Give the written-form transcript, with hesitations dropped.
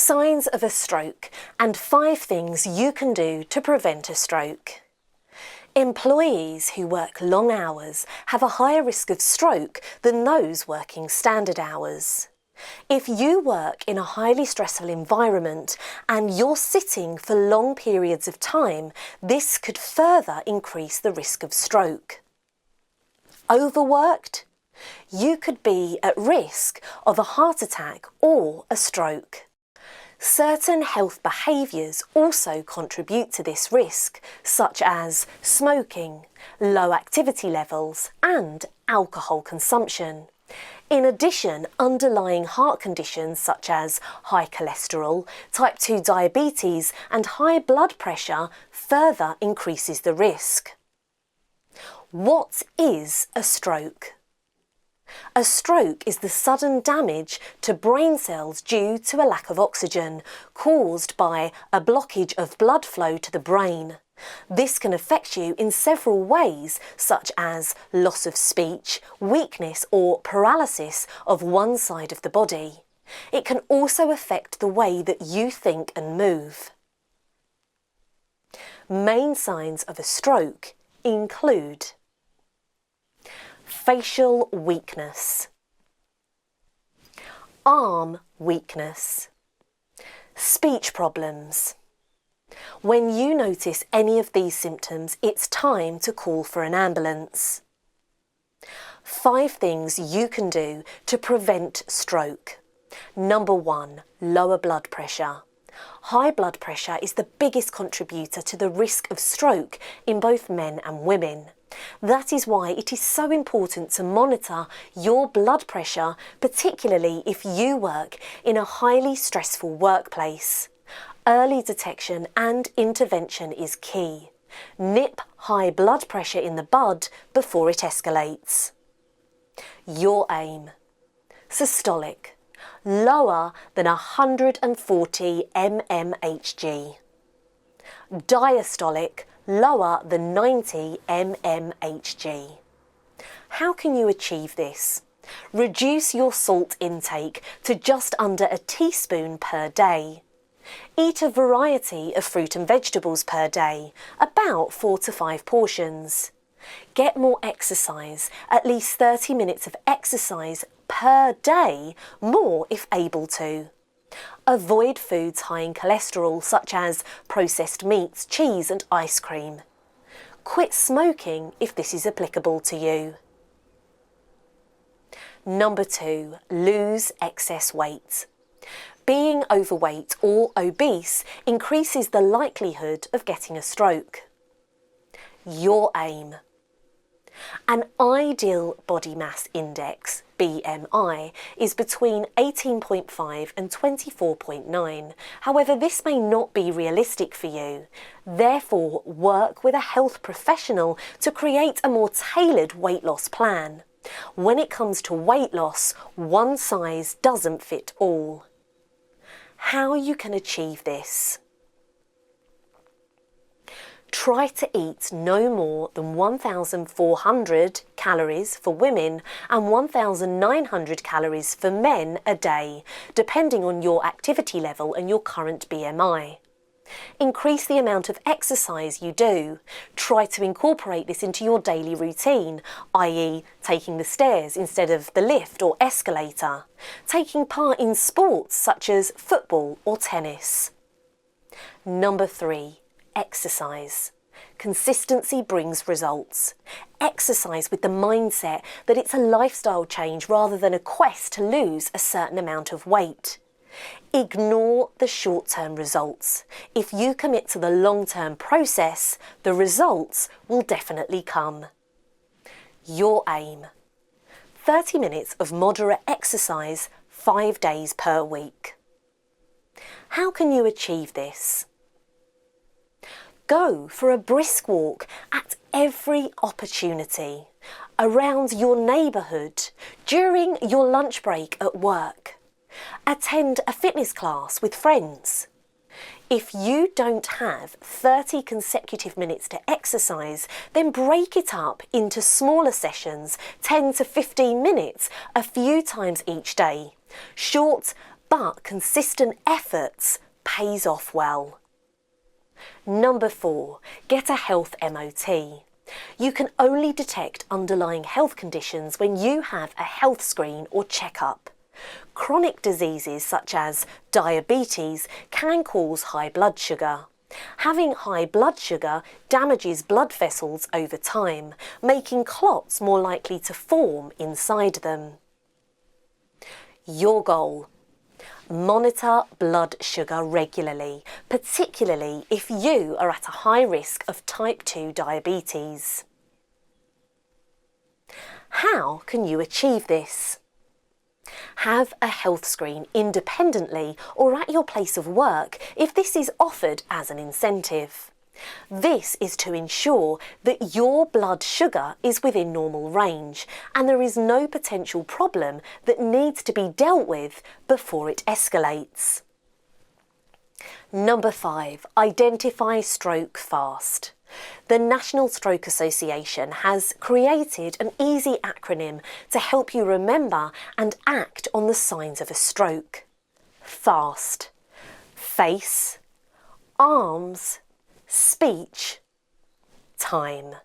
Signs of a stroke and 5 things you can do to prevent a stroke. Employees who work long hours have a higher risk of stroke than those working standard hours. If you work in a highly stressful environment and you're sitting for long periods of time, this could further increase the risk of stroke. Overworked? You could be at risk of a heart attack or a stroke. Certain health behaviours also contribute to this risk, such as smoking, low activity levels and alcohol consumption. In addition, underlying heart conditions such as high cholesterol, type 2 diabetes and high blood pressure further increases the risk. What is a stroke? A stroke is the sudden damage to brain cells due to a lack of oxygen, caused by a blockage of blood flow to the brain. This can affect you in several ways, such as loss of speech, weakness or paralysis of one side of the body. It can also affect the way that you think and move. Main signs of a stroke include facial weakness, arm weakness, speech problems. When you notice any of these symptoms, it's time to call for an ambulance. 5 things you can do to prevent stroke. Number 1, lower blood pressure. High blood pressure is the biggest contributor to the risk of stroke in both men and women. That is why it is so important to monitor your blood pressure, particularly if you work in a highly stressful workplace. Early detection and intervention is key. Nip high blood pressure in the bud before it escalates. Your aim: systolic, lower than 140 mmHg. Diastolic, lower than 90 mmHg. How can you achieve this? Reduce your salt intake to just under a teaspoon per day. Eat a variety of fruit and vegetables per day, about 4 to 5 portions. Get more exercise, at least 30 minutes of exercise per day, more if able to. Avoid foods high in cholesterol such as processed meats, cheese and ice cream. Quit smoking if this is applicable to you. Number 2, lose excess weight. Being overweight or obese increases the likelihood of getting a stroke. Your aim: an ideal body mass index, BMI, is between 18.5 and 24.9. However, this may not be realistic for you. Therefore, work with a health professional to create a more tailored weight loss plan. When it comes to weight loss, one size doesn't fit all. How you can achieve this? Try to eat no more than 1,400 calories for women and 1,900 calories for men a day, depending on your activity level and your current BMI. Increase the amount of exercise you do. Try to incorporate this into your daily routine, i.e. taking the stairs instead of the lift or escalator. Taking part in sports such as football or tennis. Number 3, exercise. Consistency brings results. Exercise with the mindset that it's a lifestyle change rather than a quest to lose a certain amount of weight. Ignore the short-term results. If you commit to the long-term process, the results will definitely come. Your aim: 30 minutes of moderate exercise 5 days per week. How can you achieve this? Go for a brisk walk at every opportunity, around your neighbourhood, during your lunch break at work. Attend a fitness class with friends. If you don't have 30 consecutive minutes to exercise, then break it up into smaller sessions, 10 to 15 minutes, a few times each day. Short, but consistent efforts pays off well. Number 4, get a health MOT. You can only detect underlying health conditions when you have a health screen or checkup. Chronic diseases such as diabetes can cause high blood sugar. Having high blood sugar damages blood vessels over time, making clots more likely to form inside them. Your goal: monitor blood sugar regularly, particularly if you are at a high risk of type 2 diabetes. How can you achieve this? Have a health screen independently or at your place of work if this is offered as an incentive. This is to ensure that your blood sugar is within normal range and there is no potential problem that needs to be dealt with before it escalates. Number 5, identify stroke fast. The National Stroke Association has created an easy acronym to help you remember and act on the signs of a stroke. FAST. Face, arms, speech, time.